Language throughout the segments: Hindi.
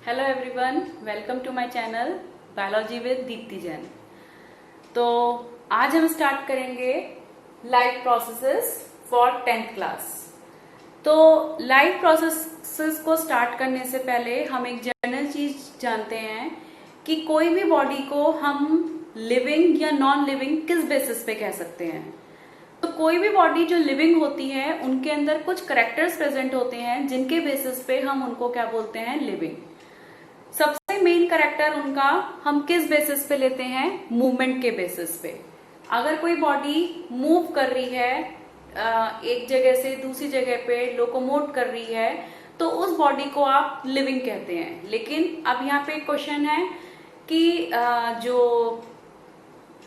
Hello everyone, welcome to my channel biology with Deepti Jain. तो आज हम स्टार्ट करेंगे life processes for 10th class. तो लाइफ प्रोसेसेस को स्टार्ट करने से पहले हम एक जनरल चीज जानते हैं कि कोई भी बॉडी को हम लिविंग या नॉन लिविंग किस बेसिस पे कह सकते हैं। तो कोई भी बॉडी जो लिविंग होती है उनके अंदर कुछ करेक्टर्स प्रेजेंट होते हैं जिनके बेसिस पे हम उनको क्या बोलते हैं, लिविंग। सबसे मेन करेक्टर उनका हम किस बेसिस पे लेते हैं, मूवमेंट के बेसिस पे। अगर कोई बॉडी मूव कर रही है एक जगह से दूसरी जगह पे, लोकोमोट कर रही है, तो उस बॉडी को आप लिविंग कहते हैं। लेकिन अब यहाँ पे क्वेश्चन है कि जो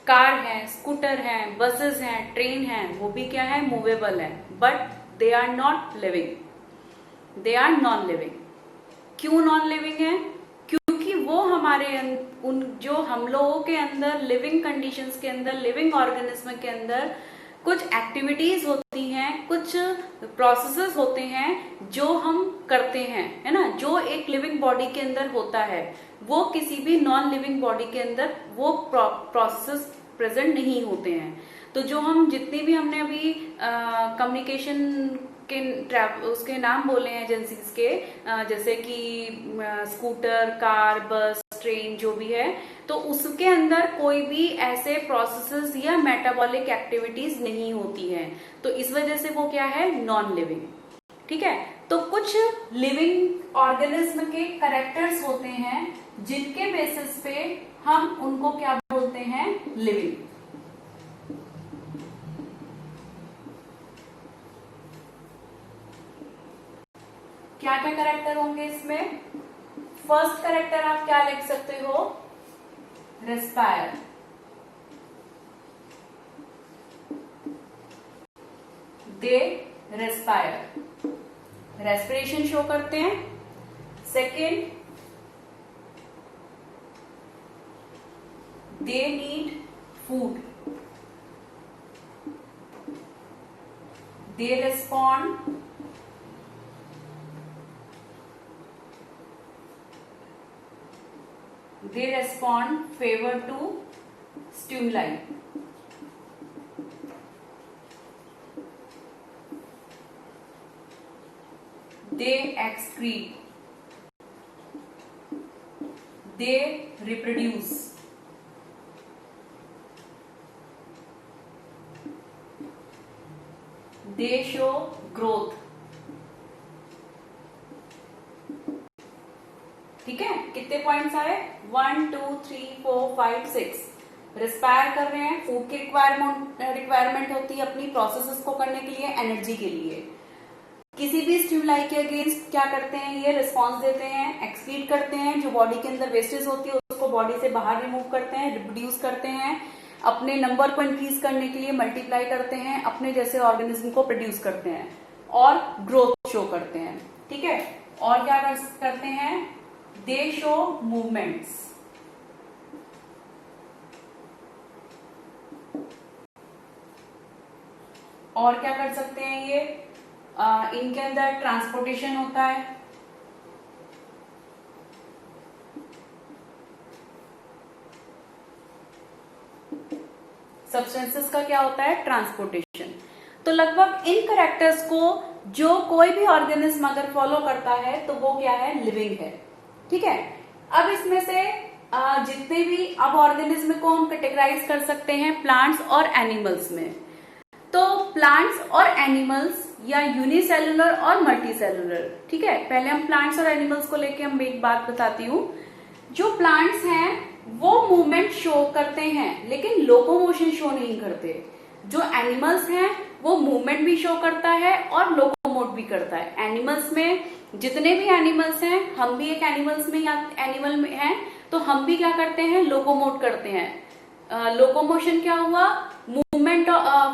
कार है, स्कूटर है, बसेस हैं, ट्रेन है, वो भी क्या है, मूवेबल है, but they are not living, they are non living. क्यों नॉन लिविंग है? क्योंकि वो हमारे उन जो हम लोगों के अंदर लिविंग कंडीशंस के अंदर, लिविंग ऑर्गेनिज्म के अंदर कुछ एक्टिविटीज होती हैं, कुछ प्रोसेसेस होते हैं जो हम करते हैं, है ना, जो एक लिविंग बॉडी के अंदर होता है, वो किसी भी नॉन लिविंग बॉडी के अंदर वो प्रोसेसेस प्रेजेंट नहीं होते हैं। तो जो हम जितने भी हमने अभी कम्युनिकेशन के उसके नाम बोले हैं एजेंसीज के, जैसे कि स्कूटर, कार, बस, ट्रेन, जो भी है, तो उसके अंदर कोई भी ऐसे प्रोसेसेस या मेटाबॉलिक एक्टिविटीज नहीं होती हैं। तो इस वजह से वो क्या है, नॉन लिविंग। ठीक है, तो कुछ लिविंग ऑर्गेनिज्म के कैरेक्टर्स होते हैं जिनके बेसिस पे हम उनको क्या बोलते हैं, लिविंग। क्या क्या कैरेक्टर होंगे इसमें? फर्स्ट कैरेक्टर आप क्या लिख सकते हो, रेस्पायर। दे रेस्पायर, रेस्पिरेशन शो करते हैं। Second, they need food, they respond, they respond favor to stimuli. They excrete, they reproduce, they show growth। ठीक है, कितने पॉइंट्स आए? 1 2 3 4 5 6। रिस्पायर कर रहे हैं, फूड की रिक्वायरमेंट होती है अपनी प्रोसेसेस को करने के लिए, एनर्जी के लिए। किसी भी स्टिमुलाई के अगेंस्ट क्या करते हैं, ये रिस्पॉन्स देते हैं, एक्सक्रीट करते हैं, जो बॉडी के अंदर वेस्टेज होती है उसको बॉडी से बाहर रिमूव करते हैं, रिप्रोड्यूस करते हैं, अपने नंबर को इंक्रीज करने के लिए मल्टीप्लाई करते हैं, अपने जैसे ऑर्गेनिज्म को प्रोड्यूस करते हैं और ग्रोथ शो करते हैं। ठीक है, और क्या करते हैं, दे शो मूवमेंट्स। और क्या कर सकते हैं ये, इनके अंदर ट्रांसपोर्टेशन होता है। सब्सटेंसेस का क्या होता है, ट्रांसपोर्टेशन। तो लगभग इन कैरेक्टर्स को जो कोई भी ऑर्गेनिज्म अगर फॉलो करता है तो वो क्या है, लिविंग है। ठीक है, अब इसमें से जितने भी अब ऑर्गेनिज्म को हम कैटेगराइज कर सकते हैं प्लांट्स और एनिमल्स में। तो प्लांट्स और एनिमल्स या यूनिसेलुलर और मल्टीसेलुलर। ठीक है, पहले हम प्लांट्स और एनिमल्स को लेके हम एक बात बताती हूँ। जो प्लांट्स हैं वो मूवमेंट शो करते हैं लेकिन लोकोमोशन शो नहीं करते। जो एनिमल्स हैं वो मूवमेंट भी शो करता है और लोकोमोट भी करता है। एनिमल्स में जितने भी एनिमल्स हैं, हम भी एक एनिमल्स में या एनिमल में हैं, तो हम भी क्या करते हैं, लोकोमोट करते हैं। लोकोमोशन क्या हुआ, movement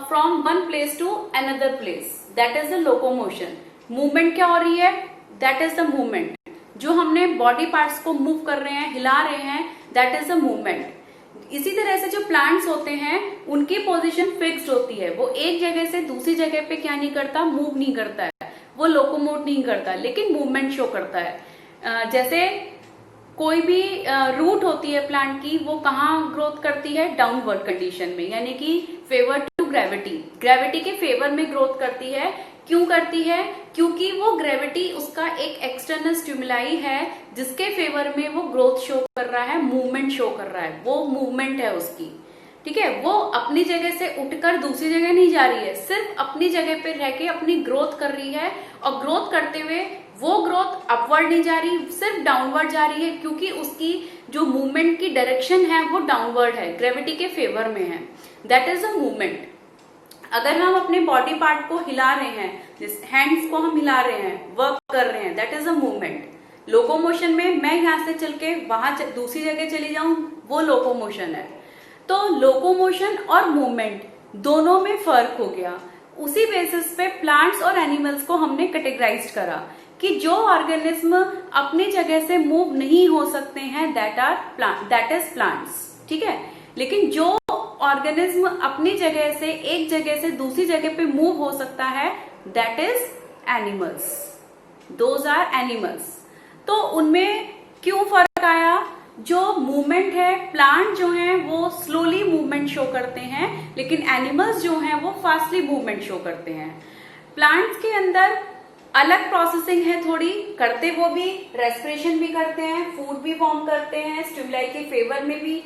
from one place to another place, that is the locomotion. Movement क्या हो रही है, दैट इज द मूवमेंट। जो हमने बॉडी पार्ट्स को मूव कर रहे हैं, हिला रहे हैं, दैट इज द मूवमेंट। इसी तरह से जो प्लांट्स होते हैं उनकी पोजीशन फिक्स्ड होती है, वो एक जगह से दूसरी जगह पे क्या नहीं करता, मूव नहीं करता है, वो लोकोमोट नहीं करता, लेकिन मूवमेंट शो करता है। जैसे कोई भी रूट होती है प्लांट की, वो कहाँ ग्रोथ करती है? डाउनवर्ड कंडीशन में, यानी कि फेवर टू ग्रेविटी, ग्रेविटी के फेवर में ग्रोथ करती है। क्यों करती है? क्योंकि वो ग्रेविटी उसका एक एक्सटर्नल स्टिमुलाई है जिसके फेवर में वो ग्रोथ शो कर रहा है, मूवमेंट शो कर रहा है, वो मूवमेंट है उसकी। ठीक है, वो अपनी जगह से उठकर दूसरी जगह नहीं जा रही है, सिर्फ अपनी जगह पे रह के अपनी ग्रोथ कर रही है, और ग्रोथ करते हुए वो ग्रोथ अपवर्ड नहीं जा रही, सिर्फ डाउनवर्ड जा रही है, क्योंकि उसकी जो मूवमेंट की डायरेक्शन है वो डाउनवर्ड है, ग्रेविटी के फेवर में है। That is a movement. अगर हम अपने बॉडी पार्ट को हिला रहे हैं, जिस हैंड्स को हम हिला रहे हैं, वर्क कर रहे हैं, that is a movement. Locomotion में मैं यहां से चल के वहां दूसरी जगह चली जाऊं, वो लोकोमोशन है। तो लोकोमोशन और मूवमेंट दोनों में फर्क हो गया। उसी बेसिस पे प्लांट्स और एनिमल्स को हमने कैटेगराइज करा कि जो ऑर्गेनिज्म अपनी जगह से मूव नहीं हो सकते हैं, दैट इज प्लांट्स। ठीक है, लेकिन जो ऑर्गेनिज्म अपनी जगह से एक जगह से दूसरी जगह पे मूव हो सकता है, that is animals. Those are animals. तो उनमें क्यों फर्क आया? जो मूवमेंट है, प्लांट जो है वो स्लोली मूवमेंट शो करते हैं, लेकिन एनिमल्स जो हैं वो फास्टली मूवमेंट शो करते हैं। प्लांट्स के अंदर अलग प्रोसेसिंग है थोड़ी, करते वो भी रेस्पिरेशन भी करते हैं, फूड भी फॉर्म करते हैं, स्टिमुलाई के फेवर में भी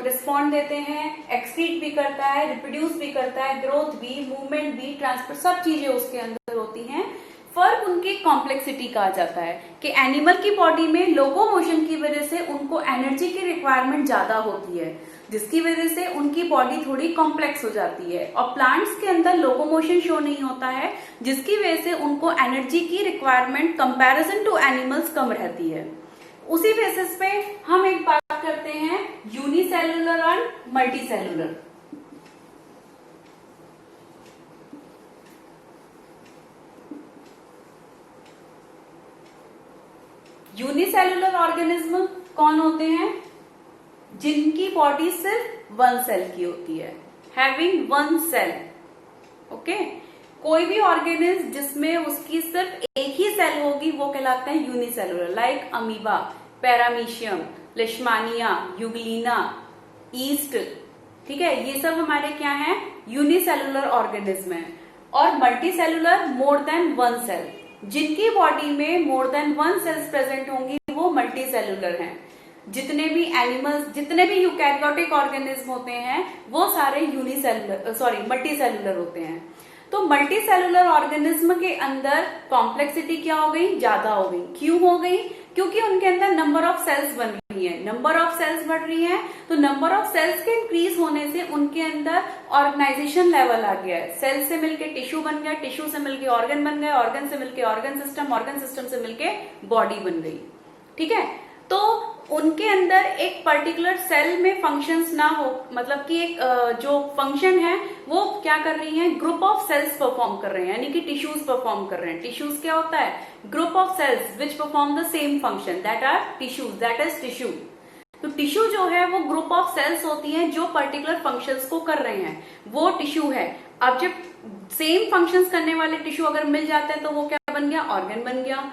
रिस्पॉन्ड देते हैं, एक्सक्रीट भी करता है, रिप्रोड्यूस भी करता है, ग्रोथ भी, मूवमेंट भी, ट्रांसपोर्ट, सब चीजें उसके अंदर होती हैं। फर्क उनकी कॉम्प्लेक्सिटी का आ जाता है कि एनिमल की बॉडी में लोकोमोशन की वजह से उनको एनर्जी की रिक्वायरमेंट ज्यादा होती है, जिसकी वजह से उनकी बॉडी थोड़ी कॉम्प्लेक्स हो जाती है, और प्लांट्स के अंदर लोकोमोशन शो नहीं होता है, जिसकी वजह से उनको एनर्जी की रिक्वायरमेंट कंपैरिजन टू एनिमल्स कम रहती है। उसी बेसिस पे हम एक बात करते हैं यूनिसेलुलर और मल्टीसेलुलर। यूनिसेलुलर ऑर्गेनिज्म कौन होते हैं? जिनकी बॉडी सिर्फ वन सेल की होती है, हैविंग वन सेल। ओके, कोई भी ऑर्गेनिज्म जिसमें उसकी सिर्फ एक ही सेल होगी वो कहलाते हैं unicellular, like amoeba, paramecium, leishmania, euglena, yeast. ठीक है, ये सब हमारे क्या हैं? यूनिसेलुलर ऑर्गेनिज्म है। और multicellular, more than one cell. जिनकी बॉडी में more than one cells present होंगी वो मल्टीसेलुलर हैं। जितने भी एनिमल्स, जितने भी यूकैरियोटिक ऑर्गेनिज्म होते हैं वो सारे मल्टीसेलुलर होते हैं। तो मल्टीसेलुलर ऑर्गेनिज्म के अंदर कॉम्प्लेक्सिटी क्या हो गई? ज्यादा हो गई। क्यों हो गई? क्योंकि उनके अंदर नंबर ऑफ सेल्स बन रही है, नंबर ऑफ सेल्स बढ़ रही है, तो नंबर ऑफ सेल्स के इंक्रीज होने से उनके अंदर ऑर्गेनाइजेशन लेवल आ गया है। सेल से मिलके टिश्यू बन गया, टिश्यू से मिलके ऑर्गन बन गया, ऑर्गन से मिलके ऑर्गन सिस्टम से मिलके बॉडी बन गई। ठीक है, तो उनके अंदर एक पर्टिकुलर सेल में फंक्शंस ना हो, मतलब कि एक जो फंक्शन है वो क्या कर रही है? ग्रुप ऑफ सेल्स परफॉर्म कर रहे हैं, यानी कि टिश्यूज परफॉर्म कर रहे हैं। टिश्यूज क्या होता है? Group of cells which perform the same function, that are tissues, that is tissue. तो टिश्यू जो है वो ग्रुप ऑफ सेल्स होती हैं जो पर्टिकुलर फंक्शंस को कर रहे हैं, वो टिश्यू है। अब जब सेम फंक्शंस करने वाले टिश्यू अगर मिल जाते हैं तो वो क्या बन गया? ऑर्गन बन गया।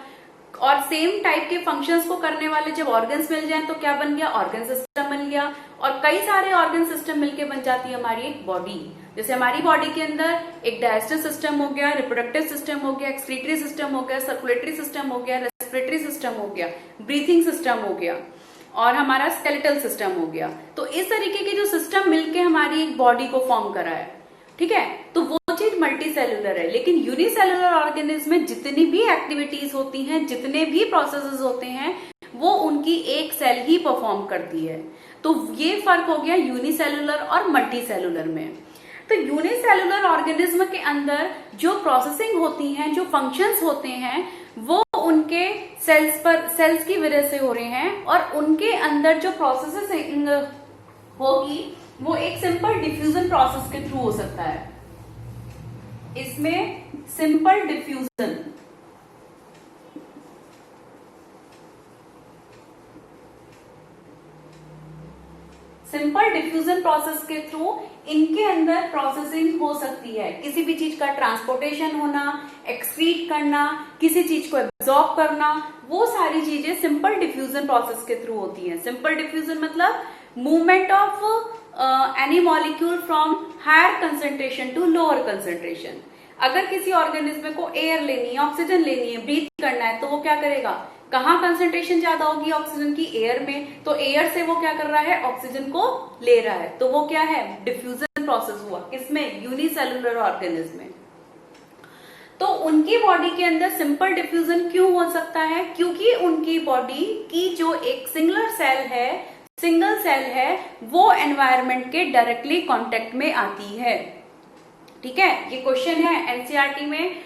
और सेम टाइप के फंक्शंस को करने वाले जब ऑर्गन्स मिल जाएं तो क्या बन गया? ऑर्गन सिस्टम बन गया। और कई सारे ऑर्गन सिस्टम मिलके बन जाती है हमारी एक बॉडी। जैसे हमारी बॉडी के अंदर एक डाइजेस्टिव सिस्टम हो गया, रिप्रोडक्टिव सिस्टम हो गया, एक्सक्रीटरी सिस्टम हो गया, सर्कुलेटरी सिस्टम हो गया, रेस्पिरेटरी सिस्टम हो गया, ब्रीथिंग सिस्टम हो गया, और हमारा स्केलेटल सिस्टम हो गया। तो इस तरीके के जो सिस्टम मिलके हमारी एक बॉडी को फॉर्म करा है। ठीक है, तो वो चीज मल्टीसेलुलर है। लेकिन यूनिसेलुलर ऑर्गेनिज्म में जितनी भी एक्टिविटीज होती हैं, जितने भी प्रोसेसेस होते हैं, वो उनकी एक सेल ही परफॉर्म करती है। तो ये फर्क हो गया यूनिसेलुलर और मल्टीसेलुलर में। तो यूनिसेलुलर ऑर्गेनिज्म के अंदर जो प्रोसेसिंग होती हैं, जो फंक्शंस होते हैं, वो उनके सेल्स की वजह से हो रहे हैं, और उनके अंदर जो प्रोसेसिंग होगी वो एक सिंपल डिफ्यूजन प्रोसेस के थ्रू हो सकता है। इसमें सिंपल डिफ्यूजन प्रोसेस के थ्रू इनके अंदर प्रोसेसिंग हो सकती है। किसी भी चीज का ट्रांसपोर्टेशन होना, एक्सक्रीट करना, किसी चीज को एब्जॉर्ब करना, वो सारी चीजें सिंपल डिफ्यूजन प्रोसेस के थ्रू होती हैं। सिंपल डिफ्यूजन मतलब movement of any molecule from higher concentration to lower concentration. अगर किसी ऑर्गेनिज्म को एयर लेनी है, ऑक्सीजन लेनी है, ब्रीथ करना है, तो वो क्या करेगा, कहाँ कंसेंट्रेशन ज्यादा होगी ऑक्सीजन की, एयर में, तो एयर से वो क्या कर रहा है, ऑक्सीजन को ले रहा है, तो वो क्या है, डिफ्यूजन प्रोसेस हुआ। किसमें, यूनिसेलुलर ऑर्गेनिज्म में। तो उनकी बॉडी के अंदर सिंपल डिफ्यूजन क्यों हो सकता है, क्योंकि उनकी बॉडी की जो एक सिंगल सेल है वो एनवायरमेंट के डायरेक्टली कांटेक्ट में आती है। ठीक है, ये क्वेश्चन है एनसीईआरटी में,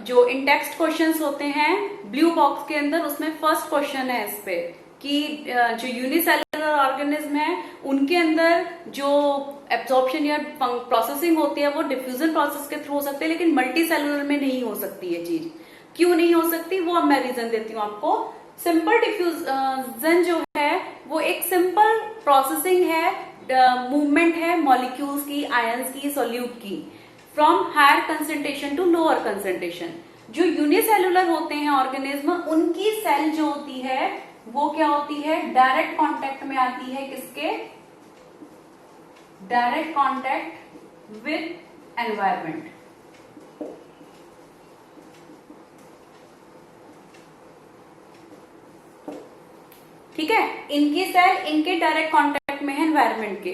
जो इन टेक्स्ट क्वेश्चंस होते हैं ब्लू बॉक्स के अंदर, उसमें फर्स्ट क्वेश्चन है इस पे कि जो यूनिसेलुलर ऑर्गेनिज्म है उनके अंदर जो एब्जॉर्प्शन या प्रोसेसिंग होती है वो डिफ्यूजन प्रोसेस के थ्रू हो सकती है, लेकिन मल्टी सेलुलर में नहीं हो सकती है चीज। क्यों नहीं हो सकती, वो अब मैं रीजन देती हूँ आपको। सिंपल डिफ्यूजन जो है वो एक सिंपल प्रोसेसिंग है, मूवमेंट है मॉलिक्यूल्स की, आयंस की, सोल्यूट की, from higher concentration to lower concentration. जो यूनिसेलुलर होते हैं ऑर्गेनिज्म, उनकी सेल जो होती है वो क्या होती है, डायरेक्ट कांटेक्ट में आती है, किसके, डायरेक्ट कांटेक्ट विद एनवायरमेंट। ठीक है, इनकी सेल इनके डायरेक्ट कांटेक्ट में है एनवायरमेंट के,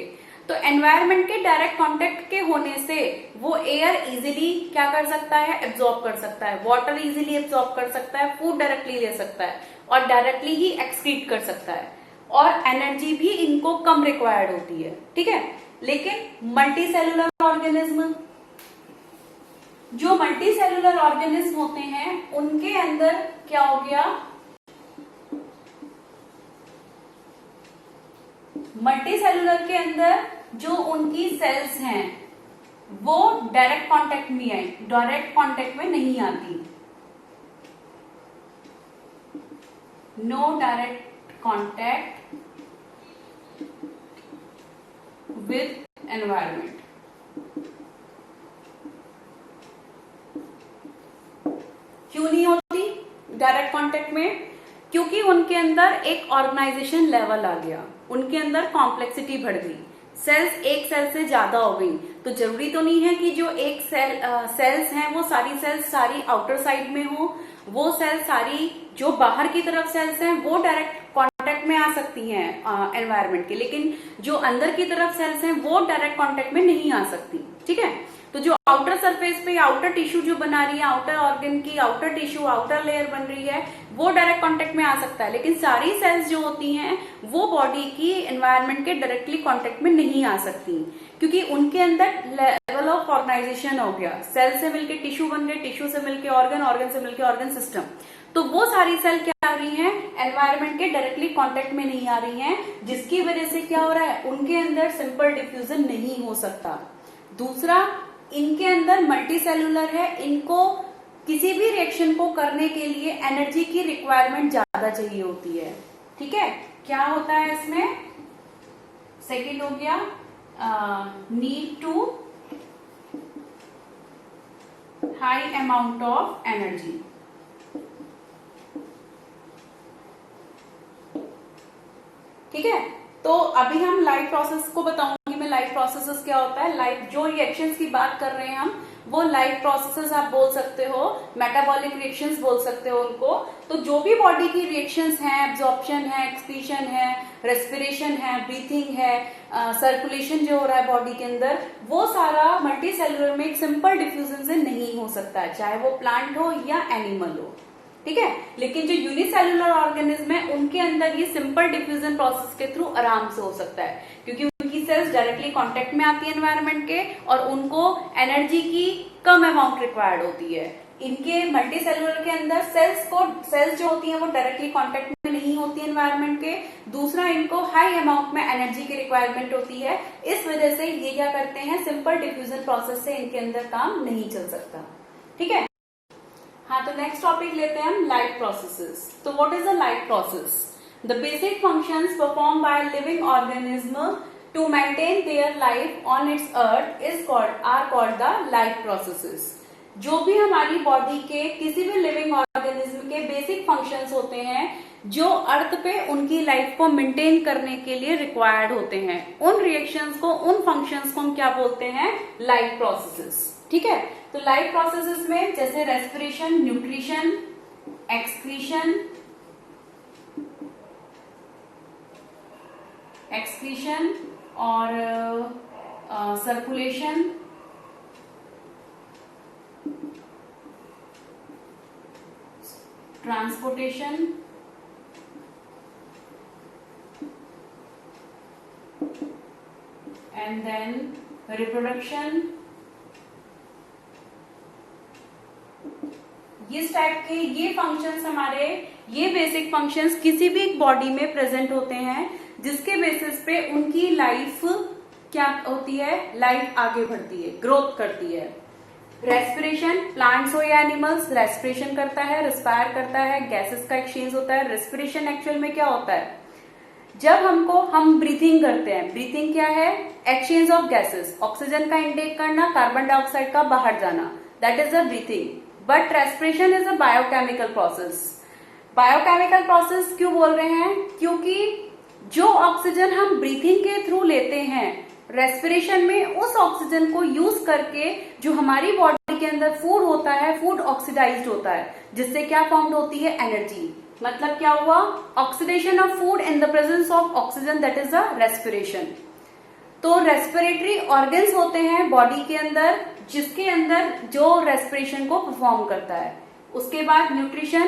तो एनवायरमेंट के डायरेक्ट कांटेक्ट के होने से वो एयर इजीली क्या कर सकता है, एब्जॉर्ब कर सकता है, वाटर इजीली एब्जॉर्ब कर सकता है, फूड डायरेक्टली ले सकता है और डायरेक्टली ही एक्सक्रीट कर सकता है, और एनर्जी भी इनको कम रिक्वायर्ड होती है। ठीक है, लेकिन मल्टी सेलुलर ऑर्गेनिज्म, जो मल्टी सेलुलर ऑर्गेनिज्म होते हैं उनके अंदर क्या हो गया, मल्टी सेलुलर के अंदर जो उनकी सेल्स हैं वो डायरेक्ट कांटेक्ट में आई, डायरेक्ट कांटेक्ट में नहीं आती, no direct contact with environment. क्यों नहीं होती डायरेक्ट कांटेक्ट में, क्योंकि उनके अंदर एक ऑर्गेनाइजेशन लेवल आ गया, उनके अंदर कॉम्प्लेक्सिटी बढ़ गई, सेल्स एक सेल से ज्यादा हो गई। तो जरूरी तो नहीं है कि जो एक सेल्स हैं वो सारी सेल्स सारी आउटर साइड में हो, वो सेल सारी जो बाहर की तरफ सेल्स हैं वो डायरेक्ट कांटेक्ट में आ सकती हैं एनवायरमेंट के, लेकिन जो अंदर की तरफ सेल्स हैं वो डायरेक्ट कांटेक्ट में नहीं आ सकती। ठीक है, तो जो आउटर सरफेस पे आउटर टिश्यू जो बना रही है, आउटर ऑर्गन की आउटर टिश्यू, आउटर लेयर बन रही है, वो डायरेक्ट कांटेक्ट में आ सकता है, लेकिन सारी सेल्स जो होती हैं वो बॉडी की एनवायरनमेंट के डायरेक्टली कांटेक्ट में नहीं आ सकती, क्योंकि उनके अंदर लेवल ऑफ ऑर्गेनाइजेशन हो गया, सेल से मिलकर टिश्यू बन गए, टिश्यू से मिलकर ऑर्गन, ऑर्गन से मिलकर ऑर्गन सिस्टम। तो वो सारी सेल क्या आ रही हैं, एनवायरनमेंट के डायरेक्टली कांटेक्ट में नहीं आ रही हैं, जिसकी वजह से क्या हो रहा है, उनके अंदर सिंपल डिफ्यूजन नहीं हो सकता। दूसरा, इनके अंदर मल्टी सेलुलर है, इनको किसी भी रिएक्शन को करने के लिए एनर्जी की रिक्वायरमेंट ज्यादा चाहिए होती है। ठीक है, क्या होता है इसमें, सेकेंड हो गया need to high amount of energy. ठीक है, तो अभी हम लाइफ प्रोसेस को बताऊंगी मैं, लाइफ प्रोसेसेस क्या होता है। लाइफ जो रिएक्शंस की बात कर रहे हैं हम, वो लाइफ प्रोसेसेस आप बोल सकते हो, मेटाबॉलिक रिएक्शंस बोल सकते हो उनको। तो जो भी बॉडी की रिएक्शंस हैं, एब्जॉर्प्शन है, एक्सक्रीशन है, रेस्पिरेशन है, ब्रीथिंग है, सर्कुलेशन जो हो रहा है बॉडी के अंदर, वो सारा मल्टी सेलुलर में एक सिंपल डिफ्यूजन से नहीं हो सकता है, चाहे वो प्लांट हो या एनिमल हो। ठीक है, लेकिन जो यूनिसेलुलर ऑर्गेनिज्म है उनके अंदर ये सिंपल डिफ्यूजन प्रोसेस के थ्रू आराम से हो सकता है, क्योंकि उनकी सेल्स डायरेक्टली कांटेक्ट में आती है एनवायरनमेंट के, और उनको एनर्जी की कम अमाउंट रिक्वायर्ड होती है। इनके मल्टी सेलुलर के अंदर सेल्स जो होती हैं वो डायरेक्टली कांटेक्ट में नहीं होती है एनवायरनमेंट के। दूसरा, इनको हाई अमाउंट में एनर्जी की रिक्वायरमेंट होती है, इस वजह से ये क्या करते हैं, सिंपल डिफ्यूजन प्रोसेस से इनके अंदर काम नहीं चल सकता। ठीक है, हाँ, तो नेक्स्ट टॉपिक लेते हैं हम, लाइफ प्रोसेसेस। तो what is the life process? The basic functions perform by living organism to maintain their life on its earth are called the life processes. जो भी हमारी बॉडी के किसी भी लिविंग ऑर्गेनिज्म के बेसिक फंक्शंस होते हैं जो अर्थ पे उनकी लाइफ को मेंटेन करने के लिए रिक्वायर्ड होते हैं, उन रिएक्शंस को, उन फंक्शंस को हम क्या बोलते हैं? Life processes. ठीक है, तो लाइफ प्रोसेसेस में जैसे रेस्पिरेशन, न्यूट्रिशन, एक्सक्रीशन और circulation, transportation, and then reproduction, इस टाइप के ये फंक्शंस हमारे, ये बेसिक फंक्शंस किसी भी बॉडी में प्रेजेंट होते हैं जिसके बेसिस पे उनकी लाइफ क्या होती है? लाइफ आगे बढ़ती है, ग्रोथ करती है। रेस्पिरेशन, प्लांट्स हो या एनिमल्स, रेस्पिरेशन करता है, रिस्पायर करता है, गैसेस का एक्सचेंज होता है। रेस्पिरेशन एक्चुअल में क्या होता है? जब हम ब्रीथिंग करते हैं, ब्रीथिंग क्या है? एक्सचेंज ऑफ गैसेस, ऑक्सीजन का इंटेक करना, कार्बन डाइऑक्साइड का बाहर जाना, that is a breathing. But respiration is a biochemical process. Biochemical process क्यों बोल रहे हैं? क्योंकि जो ऑक्सीजन हम ब्रीथिंग के थ्रू लेते हैं, रेस्पिरेशन में उस ऑक्सीजन को यूज करके जो हमारी बॉडी के अंदर फूड होता है, फूड ऑक्सीडाइज्ड होता है, जिससे क्या फॉर्म होती है? एनर्जी। मतलब क्या हुआ? Oxidation of food in the presence of oxygen, that is a respiration. तो रेस्पिरेटरी ऑर्गन्स होते हैं बॉडी के अंदर, जिसके अंदर जो रेस्पिरेशन को परफॉर्म करता है। उसके बाद न्यूट्रिशन,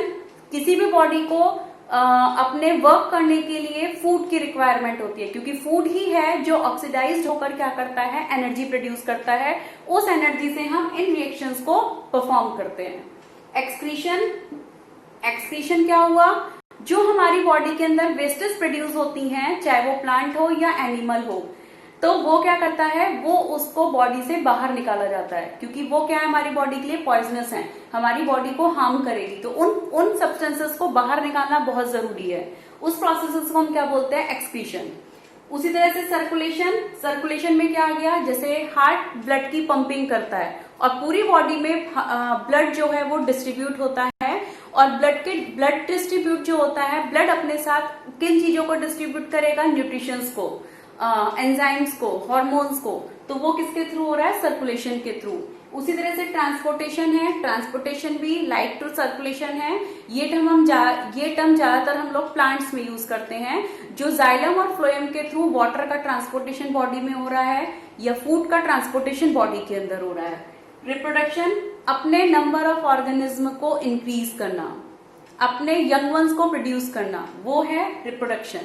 किसी भी बॉडी को अपने वर्क करने के लिए फूड की रिक्वायरमेंट होती है, क्योंकि फूड ही है जो ऑक्सीडाइज्ड होकर क्या करता है? एनर्जी प्रोड्यूस करता है। उस एनर्जी से हम इन रिएक्शंस को परफॉर्म करते हैं। एक्सक्रीशन क्या हुआ? जो हमारी बॉडी के अंदर वेस्टेज प्रोड्यूस होती हैं, चाहे वो प्लांट हो या एनिमल हो, तो वो क्या करता है? वो उसको बॉडी से बाहर निकाला जाता है, क्योंकि वो क्या है? हमारी बॉडी के लिए पॉइजनस है, हमारी बॉडी को हार्म करेगी। तो उन सब्सटेंसेस को बाहर निकालना बहुत जरूरी है। उस प्रोसेस को हम क्या बोलते हैं? एक्सक्रीशन। उसी तरह से सर्कुलेशन में क्या आ गया? जैसे हार्ट ब्लड की पंपिंग करता है और पूरी बॉडी में ब्लड जो है वो डिस्ट्रीब्यूट होता है, और ब्लड डिस्ट्रीब्यूट जो होता है, ब्लड अपने साथ किन चीजों को डिस्ट्रीब्यूट करेगा? न्यूट्रिशंस को, एंजाइम्स को, हार्मोन्स को। तो वो किसके थ्रू हो रहा है? सर्कुलेशन के थ्रू। उसी तरह से ट्रांसपोर्टेशन है, ट्रांसपोर्टेशन भी लाइक टू सर्कुलेशन है। ये टर्म ज्यादातर हम लोग प्लांट्स में यूज करते हैं। जो जाइलम और फ्लोएम के थ्रू वाटर का ट्रांसपोर्टेशन बॉडी में हो रहा है, या फूड का ट्रांसपोर्टेशन बॉडी के अंदर हो रहा है। रिप्रोडक्शन, अपने नंबर ऑफ ऑर्गेनिज्म को इंक्रीज करना, अपने यंग वंस को प्रोड्यूस करना, वो है रिप्रोडक्शन।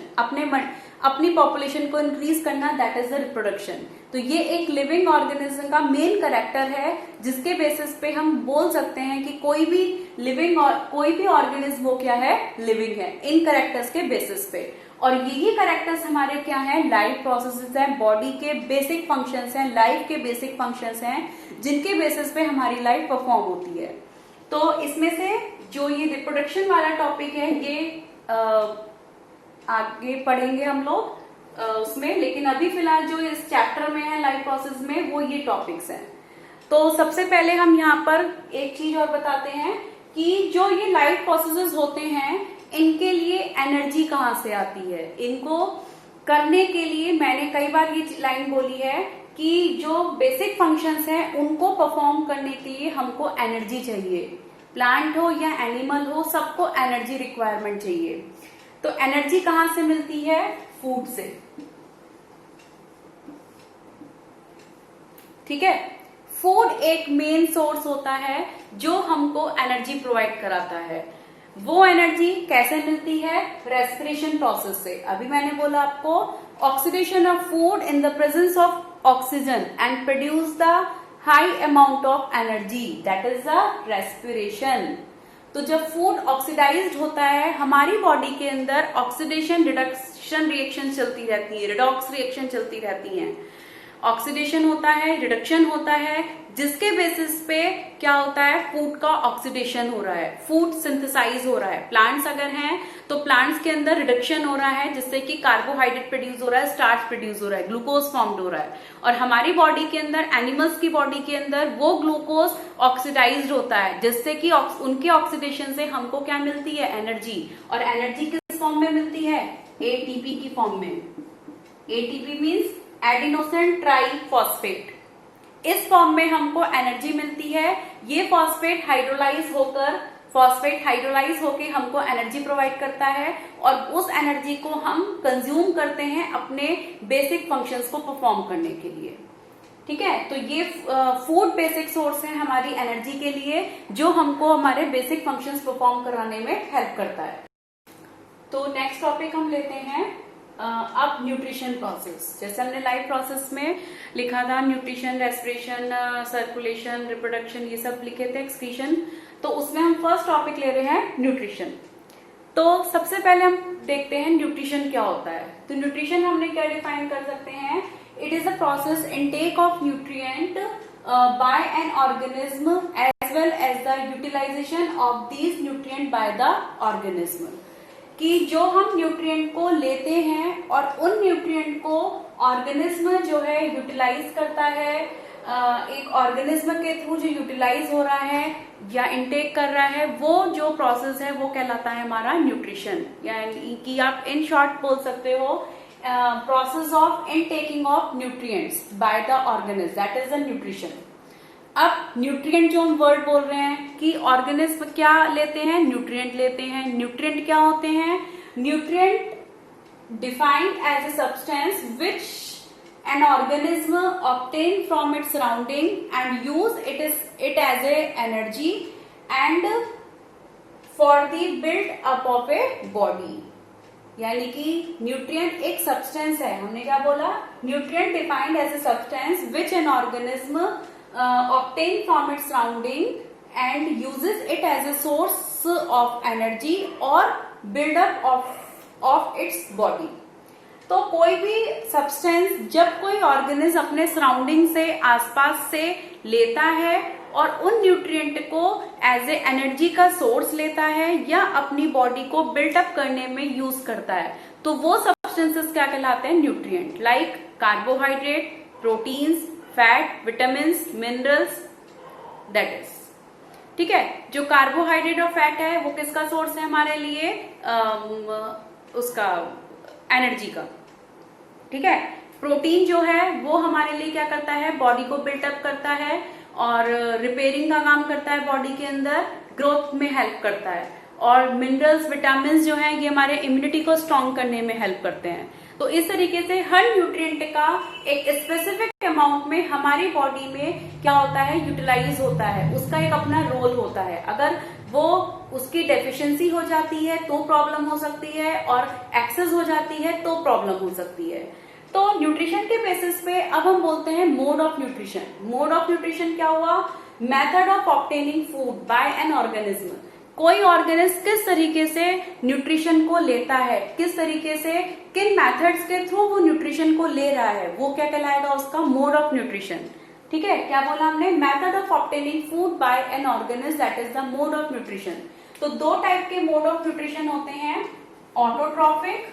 अपनी पॉपुलेशन को इंक्रीज करना, दैट इज द रिप्रोडक्शन। तो ये एक लिविंग ऑर्गेनिज्म का मेन कैरेक्टर है, जिसके बेसिस पे हम बोल सकते हैं कि कोई भी ऑर्गेनिज्म वो क्या है? लिविंग है, इन कैरेक्टर्स के बेसिस पे। और यही कैरेक्टर्स हमारे क्या है? लाइफ प्रोसेसेस हैं, बॉडी के बेसिक फंक्शंस हैं, लाइफ के बेसिक फंक्शंस हैं, जिनके बेसिस पे हमारी लाइफ परफॉर्म होती है। तो इसमें से जो ये रिप्रोडक्शन वाला टॉपिक है, ये आगे पढ़ेंगे हम लोग उसमें, लेकिन अभी फिलहाल जो इस चैप्टर में है लाइफ प्रोसेस में, वो ये टॉपिक्स हैं। तो सबसे पहले हम यहाँ पर एक चीज और बताते हैं कि जो ये लाइफ प्रोसेसेस होते हैं, इनके लिए एनर्जी कहाँ से आती है? इनको करने के लिए मैंने कई बार ये लाइन बोली है कि जो बेसिक फंक्शंस हैं, उनको परफॉर्म करने के लिए हमको एनर्जी चाहिए। प्लांट हो या एनिमल हो, सबको एनर्जी रिक्वायरमेंट चाहिए। तो एनर्जी कहाँ से मिलती है? फूड से। ठीक है, फूड एक मेन सोर्स होता है जो हमको एनर्जी प्रोवाइड कराता है। वो एनर्जी कैसे मिलती है? रेस्पिरेशन प्रोसेस से। अभी मैंने बोला आपको, oxidation of food in the presence of oxygen and produce the high amount of energy, that is the respiration. तो जब फूड ऑक्सीडाइज्ड होता है, हमारी बॉडी के अंदर ऑक्सीडेशन रिडक्शन रिएक्शन चलती रहती है, रिडॉक्स रिएक्शन चलती रहती हैं। ऑक्सीडेशन होता है, रिडक्शन होता है, जिसके बेसिस पे क्या होता है, फूड का ऑक्सीडेशन हो रहा है, फूड सिंथेसाइज हो रहा है। प्लांट्स अगर हैं तो प्लांट्स के अंदर रिडक्शन हो रहा है, जिससे कि कार्बोहाइड्रेट प्रोड्यूस हो रहा है, स्टार्च प्रोड्यूस हो रहा है, ग्लूकोज फॉर्म्ड हो रहा है। और हमारी बॉडी के अंदर, एनिमल्स की बॉडी के अंदर वो ग्लूकोज ऑक्सीडाइज्ड होता है, जिससे कि उनके ऑक्सीडेशन से हमको क्या मिलती है, एनर्जी। और एनर्जी किस फॉर्म में मिलती है, एटीपी की फॉर्म में। ATP means adenosine triphosphate. इस फॉर्म में हमको एनर्जी मिलती है। ये फॉस्फेट हाइड्रोलाइज होकर हमको एनर्जी प्रोवाइड करता है, और उस एनर्जी को हम कंज्यूम करते हैं अपने बेसिक फंक्शंस को परफॉर्म करने के लिए। ठीक है, तो ये फूड बेसिक सोर्स है हमारी एनर्जी के लिए, जो हमको हमारे बेसिक फंक्शंस परफॉर्म कराने में हेल्प करता है। तो नेक्स्ट टॉपिक हम लेते हैं अब न्यूट्रिशन प्रोसेस। जैसे हमने लाइफ प्रोसेस में लिखा था न्यूट्रिशन, रेस्पिरेशन, सर्कुलेशन, रिप्रोडक्शन, ये सब लिखे थे, एक्सक्रीशन। तो उसमें हम फर्स्ट टॉपिक ले रहे हैं न्यूट्रिशन। तो सबसे पहले हम देखते हैं न्यूट्रिशन क्या होता है। तो न्यूट्रिशन हमने क्या डिफाइन कर सकते हैं, it is a process intake of nutrient by an organism as well as the utilization of these nutrient by the organism. कि जो हम न्यूट्रिएंट को लेते हैं और उन न्यूट्रिएंट को ऑर्गेनिज्म जो है यूटिलाइज करता है, एक ऑर्गेनिज्म के थ्रू जो यूटिलाइज हो रहा है या इनटेक कर रहा है, वो जो प्रोसेस है वो कहलाता है हमारा न्यूट्रिशन। यानी कि आप इन शॉर्ट बोल सकते हो process of intaking of nutrients by the organism, that is the nutrition. अब न्यूट्रिएंट जो हम वर्ड बोल रहे हैं कि ऑर्गेनिज्म क्या लेते हैं, न्यूट्रिएंट लेते हैं। न्यूट्रिएंट क्या होते हैं, nutrient defined as a substance which an organism obtain from its surrounding and use it as a energy and for the build up of a body। यानी कि न्यूट्रिएंट एक सब्सटेंस है, हमने क्या बोला, nutrient defined as a substance which an organism obtain from its surrounding and uses it as a source of energy or build up of its body। तो कोई भी सब्सटेंस जब कोई ऑर्गेनिज्म अपने सराउंडिंग से, आसपास से लेता है और उन न्यूट्रिएंट को एज ए एनर्जी का सोर्स लेता है या अपनी बॉडी को बिल्टअप करने में यूज करता है, तो वो सब्सटेंसेस क्या कहलाते हैं, nutrient. Like carbohydrate, proteins, fat, vitamins, minerals, that is. ठीक है, जो कार्बोहाइड्रेट और फैट है वो किसका सोर्स है हमारे लिए, उसका एनर्जी का। ठीक है, प्रोटीन जो है वो हमारे लिए क्या करता है, बॉडी को बिल्टअप करता है और रिपेयरिंग का काम करता है, बॉडी के अंदर ग्रोथ में हेल्प करता है। और मिनरल्स, विटामिन जो है ये हमारे इम्यूनिटी को स्ट्रॉन्ग करने में हेल्प करते हैं। तो इस तरीके से हर न्यूट्रिएंट का एक स्पेसिफिक अमाउंट में हमारी बॉडी में क्या होता है, यूटिलाइज होता है, उसका एक अपना रोल होता है। अगर वो उसकी डेफिशिएंसी हो जाती है तो प्रॉब्लम हो सकती है, और एक्सेस हो जाती है तो प्रॉब्लम हो सकती है। तो न्यूट्रिशन के बेसिस पे अब हम बोलते हैं mode of nutrition. Mode of nutrition क्या हुआ, method of obtaining food by an organism. कोई ऑर्गेनिज्म किस तरीके से न्यूट्रिशन को लेता है, किस तरीके से, किन मेथड्स के थ्रू वो न्यूट्रिशन को ले रहा है, वो क्या कहलाएगा, उसका मोड ऑफ न्यूट्रिशन। ठीक है, क्या बोला हमने, method of obtaining food by an organism, that is the mode of nutrition. तो दो टाइप के मोड ऑफ न्यूट्रिशन होते हैं, ऑटोट्रॉफिक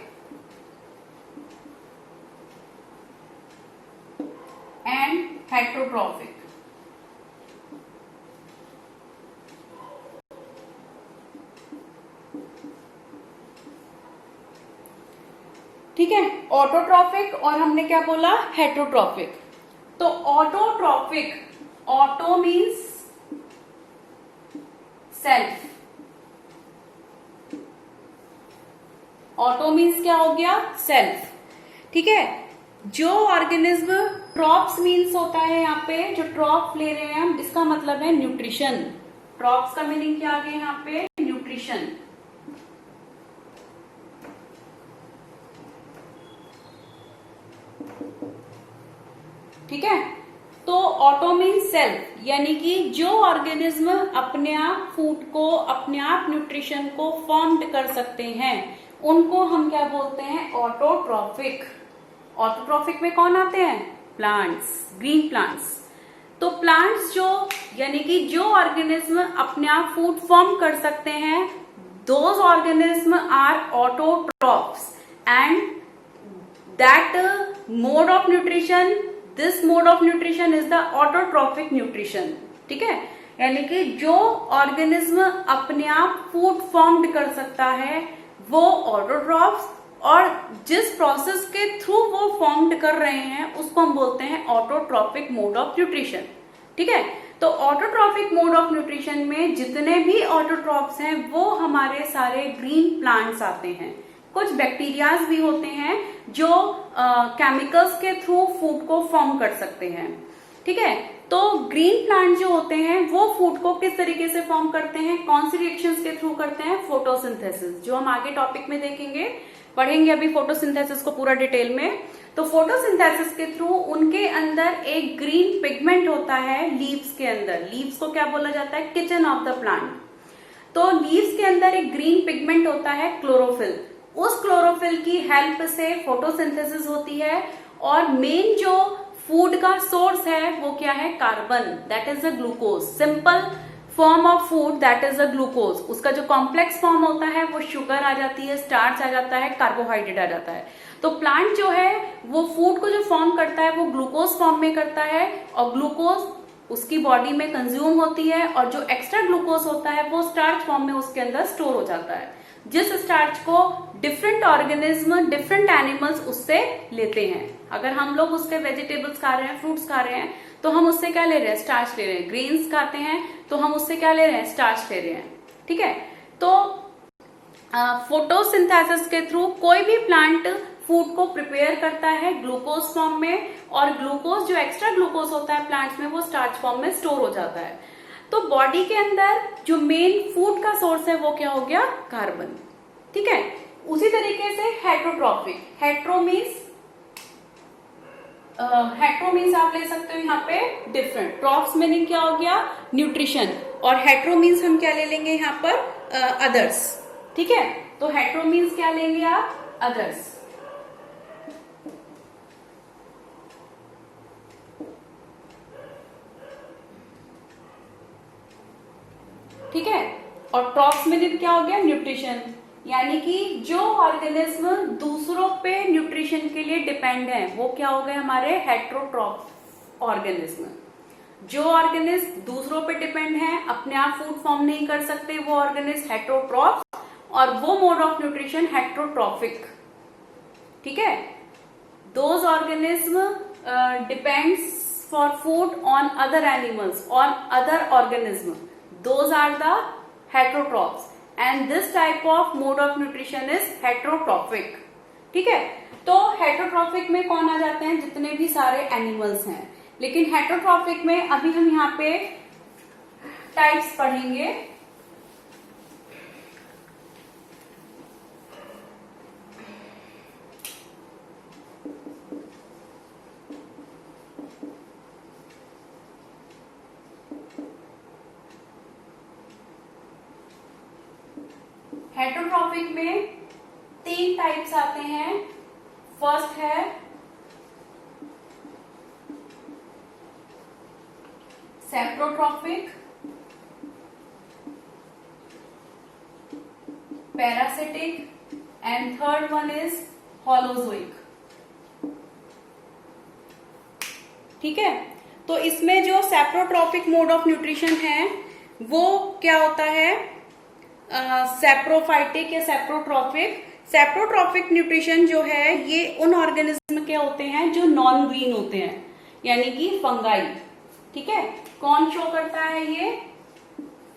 एंड हेटरोट्रॉफिक। ठीक है, ऑटोट्रॉफिक और हमने क्या बोला, हेटरोट्रॉफिक। तो autotrophic, auto means self, auto means क्या हो गया, सेल्फ। ठीक है, जो ऑर्गेनिज्म, ट्रॉप्स मीन्स होता है यहाँ पे, जो ट्रॉप ले रहे हैं हम, इसका मतलब है न्यूट्रिशन। ट्रॉप्स का मीनिंग क्या आ गया यहाँ पे, न्यूट्रिशन। ठीक है, तो ऑटो मीन्स सेल्फ, यानी कि जो ऑर्गेनिज्म अपने आप फूड को, अपने आप न्यूट्रिशन को फॉर्म्ड कर सकते हैं, उनको हम क्या बोलते हैं, ऑटोट्रॉफिक। ऑटोट्रॉफिक में कौन आते हैं, प्लांट्स, ग्रीन प्लांट्स। तो प्लांट्स जो यानी कि जो ऑर्गेनिज्म अपने आप फूड फॉर्म कर सकते हैं, those organism are autotrophs and that mode of nutrition, this mode of nutrition is the autotrophic nutrition. ठीक है, यानी कि जो ऑर्गेनिज्म अपने आप फूड फॉर्म्ड कर सकता है वो ऑटोट्रॉफ्स, और जिस प्रोसेस के थ्रू वो फॉर्म्ड कर रहे हैं उसको हम बोलते हैं ऑटोट्रॉफिक मोड ऑफ न्यूट्रिशन। ठीक है, तो ऑटोट्रॉफिक मोड ऑफ न्यूट्रिशन में जितने भी ऑटोट्रॉफ्स हैं वो हमारे सारे ग्रीन प्लांट्स आते हैं। कुछ बैक्टीरियाज भी होते हैं जो केमिकल्स के थ्रू फूड को फॉर्म कर सकते हैं। ठीक है, तो ग्रीन प्लांट जो होते हैं वो फूड को किस तरीके से फॉर्म करते हैं, कौन सी रिएक्शंस के थ्रू करते हैं, फोटोसिंथेसिस, जो हम आगे टॉपिक में देखेंगे, पढ़ेंगे अभी फोटोसिंथेसिस को पूरा डिटेल में। तो फोटोसिंथेसिस के थ्रू उनके अंदर एक ग्रीन पिगमेंट होता है लीव्स के अंदर। लीव्स को क्या बोला जाता है, किचन ऑफ द प्लांट। तो लीव्स के अंदर एक ग्रीन पिगमेंट होता है क्लोरोफिल। उस क्लोरोफिल की हेल्प से फोटोसिंथेसिस होती है, और मेन जो फूड का सोर्स है वो क्या है, carbon, that is the glucose. Simple form of food that is the glucose. उसका जो कॉम्प्लेक्स फॉर्म होता है वो शुगर आ जाती है, स्टार्च आ जाता है, कार्बोहाइड्रेट आ जाता है। तो प्लांट जो है वो फूड को जो फॉर्म करता है वो ग्लूकोज फॉर्म में करता है, और ग्लूकोज उसकी बॉडी में कंज्यूम होती है, और जो एक्स्ट्रा ग्लूकोज होता है वो स्टार्च फॉर्म में उसके अंदर स्टोर हो जाता है, जिस स्टार्च को डिफरेंट ऑर्गेनिज्म, डिफरेंट एनिमल्स उससे लेते हैं। अगर हम लोग उसके वेजिटेबल्स खा रहे हैं, फ्रूट्स खा रहे हैं, तो हम उससे क्या ले रहे हैं, स्टार्च ले रहे हैं। ग्रेन्स खाते हैं तो हम उससे क्या ले रहे हैं, स्टार्च ले रहे हैं। ठीक है, तो फोटोसिंथेसिस के थ्रू कोई भी प्लांट फूड को प्रिपेयर करता है ग्लूकोज फॉर्म में, और ग्लूकोज जो एक्स्ट्रा ग्लूकोज होता है प्लांट्स में वो स्टार्च फॉर्म में स्टोर हो जाता है। तो बॉडी के अंदर जो मेन फूड का सोर्स है वो क्या हो गया, कार्बन। ठीक है, उसी तरीके से हेट्रोट्रॉफिक, हेट्रो मीन्स आप ले सकते हो यहाँ पे डिफरेंट, ट्रॉफ्स मीनिंग क्या हो गया, न्यूट्रिशन, और हेट्रो मीन्स हम क्या ले लेंगे यहाँ पर, अदर्स। ठीक है, तो हेट्रो मीन्स क्या लेंगे आप, अदर्स। ठीक है, और ट्रॉफ्स मीनिंग क्या हो गया, न्यूट्रिशन, यानी कि जो ऑर्गेनिज्म दूसरों पे न्यूट्रिशन के लिए डिपेंड है वो क्या हो गए हमारे हेट्रोट्रॉफ ऑर्गेनिज्म। जो ऑर्गेनिज्म दूसरों पे डिपेंड है, अपने आप फूड फॉर्म नहीं कर सकते, वो ऑर्गेनिज्म हेट्रोट्रॉफ, और वो मोड ऑफ न्यूट्रिशन हेट्रोट्रॉफिक। ठीक है, those organism depends for food on other animals और other organism, those are the heterotrophs and this type of mode of nutrition is heterotrophic। ठीक है, तो हेट्रोट्रॉफिक में कौन आ जाते हैं, जितने भी सारे एनिमल्स हैं। लेकिन हेट्रोट्रॉफिक में अभी हम यहाँ पे टाइप्स पढ़ेंगे। हेट्रोट्रॉफिक में 3 टाइप्स आते हैं। फर्स्ट है saprotrophic, parasitic, and third one is holozoic. ठीक है, तो इसमें जो सेप्रोट्रॉफिक मोड ऑफ न्यूट्रिशन है वो क्या होता है, सेप्रोफाइटिक या सेप्रोट्रॉफिक। सेप्रोट्रॉफिक न्यूट्रिशन जो है ये उन ऑर्गेनिज्म के होते हैं जो नॉन ग्रीन होते हैं, यानी कि फंगाई। ठीक है, कौन शो करता है ये,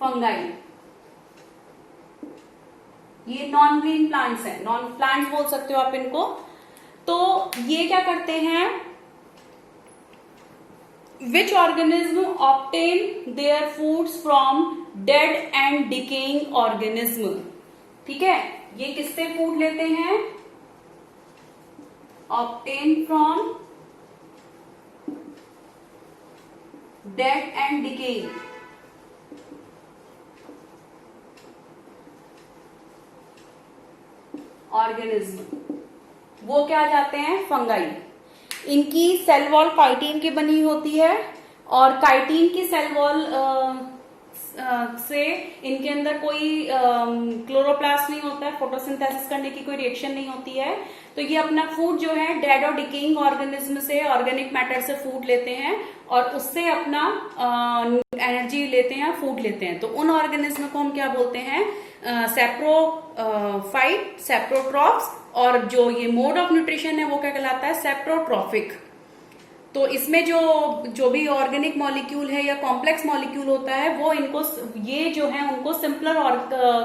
फंगाई। ये नॉन ग्रीन प्लांट्स हैं, नॉन प्लांट्स बोल सकते हो आप इनको। तो ये क्या करते हैं, which organism obtain their foods from dead and decaying organism। ठीक है, ये किससे फूड लेते हैं, obtain from dead and decaying। Organism, वो क्या जाते हैं, फंगाई। इनकी सेल वॉल काइटिन की बनी होती है और काइटिन की सेल वॉल से इनके अंदर कोई क्लोरोप्लास्ट नहीं होता है, फोटोसिंथेसिस करने की कोई रिएक्शन नहीं होती है। तो ये अपना फूड जो है डेड और डिकेइंग ऑर्गेनिज्म से, ऑर्गेनिक मैटर से फूड लेते हैं और उससे अपना एनर्जी लेते हैं, फूड लेते हैं। तो उन ऑर्गेनिज्म को हम क्या बोलते हैं? सेप्रोफाइट, सेप्रोट्रॉप्स, और जो ये मोड ऑफ न्यूट्रिशन है वो क्या कहलाता है? सेप्रोट्रॉफिक। तो इसमें जो भी ऑर्गेनिक मॉलिक्यूल है या कॉम्प्लेक्स मॉलिक्यूल होता है वो इनको, ये जो है उनको सिंपलर और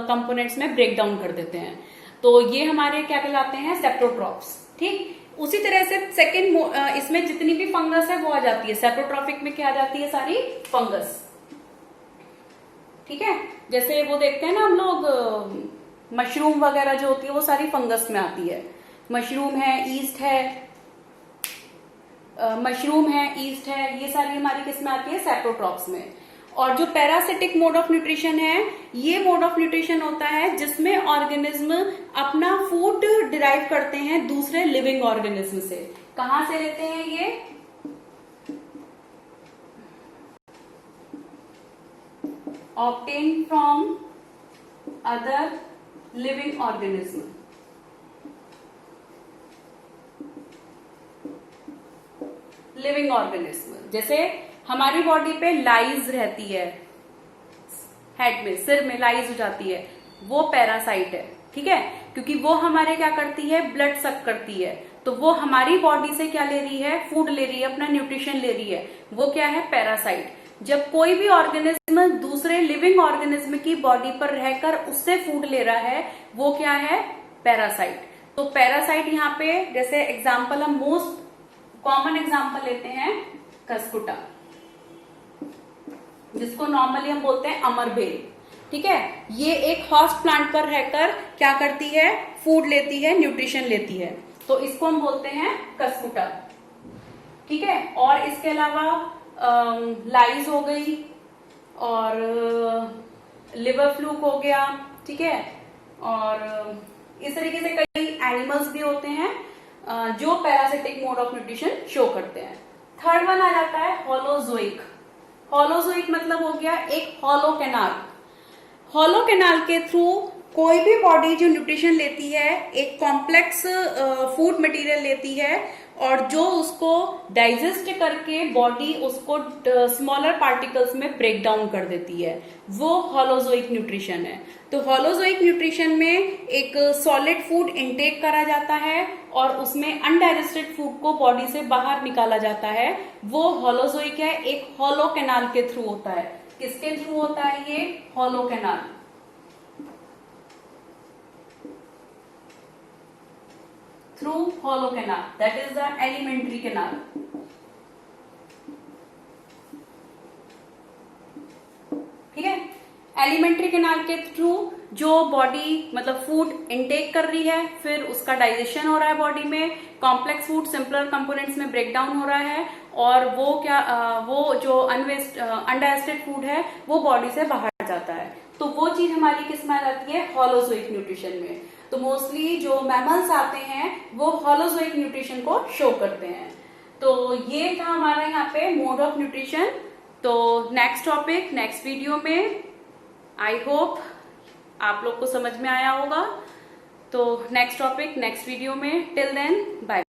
कंपोनेंट्स में ब्रेक डाउन कर देते हैं। तो ये हमारे क्या कहलाते हैं? सेप्रोट्रॉप्स। ठीक, उसी तरह से सेकेंड इसमें जितनी भी फंगस है वो आ जाती है सेप्रोट्रॉफिक में। क्या आ जाती है? सारी फंगस। ठीक है, जैसे वो देखते हैं ना हम लोग मशरूम वगैरह जो होती है वो सारी फंगस में आती है। मशरूम है, ईस्ट है, ईस्ट है, ये सारी हमारी किस में आती है? सेप्रोट्रॉप्स में। और जो पैरासिटिक मोड ऑफ न्यूट्रिशन है, ये मोड ऑफ न्यूट्रिशन होता है जिसमें ऑर्गेनिज्म अपना फूड डिराइव करते हैं दूसरे लिविंग ऑर्गेनिज्म से। कहां से लेते हैं ये? Obtain from other living organism. Living organism, जैसे हमारी बॉडी पे लाइज रहती है, हेड में, सिर में लाइज हो जाती है, वो पैरासाइट है। ठीक है, क्योंकि वो हमारे क्या करती है? ब्लड सक करती है। तो वो हमारी बॉडी से क्या ले रही है? फूड ले रही है, अपना न्यूट्रिशन ले रही है। वो क्या है? पैरासाइट। जब कोई भी ऑर्गेनिज्म दूसरे लिविंग ऑर्गेनिज्म की बॉडी पर रहकर उससे फूड ले रहा है, वो क्या है? पैरासाइट। तो पैरासाइट यहाँ पे, जैसे एग्जाम्पल, हम मोस्ट कॉमन एग्जाम्पल लेते हैं खसकुटा, जिसको नॉर्मली हम बोलते हैं अमरबेल। ठीक है, ये एक हॉस्ट प्लांट पर रहकर क्या करती है? फूड लेती है, न्यूट्रिशन लेती है। तो इसको हम बोलते हैं खसकुटा। ठीक है, और इसके अलावा लाइज हो गई और लिवर फ्लूक हो गया। ठीक है, और इस तरीके से कई एनिमल्स भी होते हैं जो parasitic mode of nutrition show करते हैं। थर्ड वन आ जाता है होलोजोइक। होलोजोइक मतलब हो गया एक हॉलो कैनाल। हॉलो कैनाल के थ्रू कोई भी बॉडी जो न्यूट्रिशन लेती है, एक कॉम्प्लेक्स फूड मटेरियल लेती है और जो उसको डाइजेस्ट करके बॉडी उसको स्मॉलर पार्टिकल्स में ब्रेक डाउन कर देती है, वो होलोजोइक न्यूट्रिशन है। तो होलोजोइक न्यूट्रिशन में एक सॉलिड फूड इनटेक करा जाता है और उसमें अनडाइजेस्टेड फूड को बॉडी से बाहर निकाला जाता है, वो होलोजोइक है, एक हॉलो कैनाल के थ्रू होता है। किसके थ्रू होता है ये? Hollow canal. Through hollow canal, that is the alimentary canal. ठीक है, एलिमेंट्री कैनाल के थ्रू जो बॉडी मतलब फूड इनटेक कर रही है, फिर उसका डाइजेशन हो रहा है बॉडी में, कॉम्प्लेक्स फूड सिंपलर कंपोनेंट्स में ब्रेक डाउन हो रहा है और वो क्या वो जो अनडाइजेस्टेड फूड है वो बॉडी से बाहर जाता है। तो वो चीज हमारी किस में आ जाती है? होलोजोइक न्यूट्रिशन में। तो मोस्टली जो मैमल्स आते हैं वो होलोजोइक न्यूट्रिशन को शो करते हैं। तो ये था हमारा यहाँ पे मोड ऑफ न्यूट्रिशन। तो नेक्स्ट टॉपिक नेक्स्ट वीडियो में, आई होप आप लोग को समझ में आया होगा। तो नेक्स्ट टॉपिक नेक्स्ट वीडियो में, टिल देन बाय।